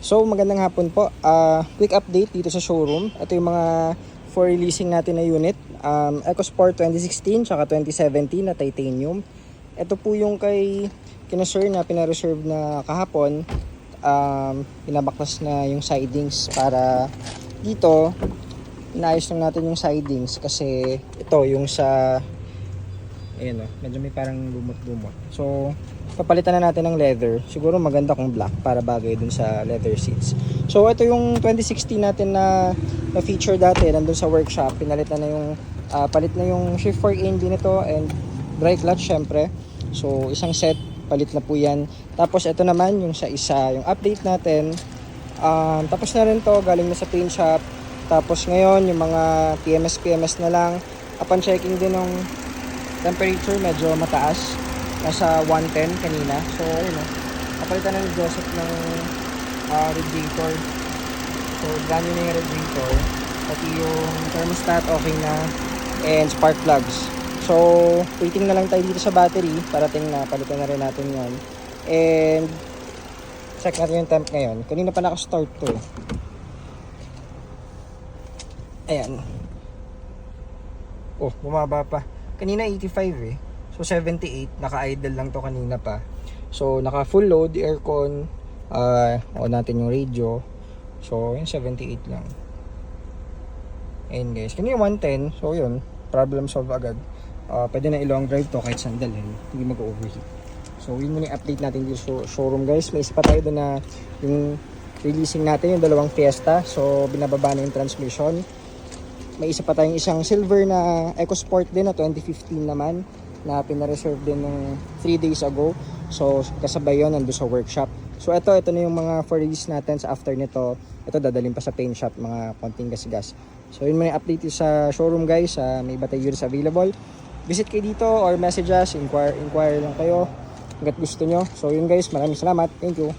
So magandang hapon po. Quick update dito sa showroom. Ito yung mga for releasing natin na unit. EcoSport 2016 tsaka 2017 na titanium. Ito po yung kay Kinasir na pinareserve na kahapon. Pinabaklas na yung sidings para dito inaayos lang natin yung sidings kasi ito yung sa ayan o, medyo may parang lumot-lumot. So, papalitan na natin ng leather. Siguro maganda kung black para bagay dun sa leather seats. So, ito yung 2016 natin na feature dati nandun sa workshop. Pinalit na yung palit na yung shift fork engine nito and dry clutch syempre. So, isang set palit na po yan. Tapos, ito naman yung sa isa, yung update natin. Tapos na rin to, galing na sa paint shop. Tapos ngayon, yung mga PMS na lang. Upon checking din ng temperature, medyo mataas. Nasa 110 kanina. So, ayun o. Kapalitan na ni Joseph ng radiator. So, brand new na yung radiator. Pati yung thermostat okay na. And spark plugs. So, waiting na lang tayo dito sa battery. Parating na, palitan na rin natin yan. And, check natin yung temp ngayon. Kanina pa naka-start to eh. Ayan. Oh, bumaba pa. Kanina 85 eh. So 78, naka-idle lang to kanina pa. So naka full load, aircon, on natin yung radio. So yun 78 lang. Ayun guys, kanina 110. So yun, problem solve agad. Pwede na i-long drive to kahit sandalin, hindi mag-overheat. So yun muna yung update natin dito sa showroom guys. May isa pa tayo doon na yung releasing natin yung dalawang Fiesta. So binababa na yung transmission. May isa pa tayong isang silver na EcoSport din na 2015 naman na pinareserve din ng 3 days ago. So kasabay yun nandun sa workshop. So ito na yung mga for release natin sa after nito. Ito dadalhin pa sa paint shop, mga konting gas-gas. So yun muna yung update sa showroom guys. May iba tayo units available. Visit kayo dito or message us, inquire lang kayo hanggat gusto nyo. So yun guys, maraming salamat. Thank you.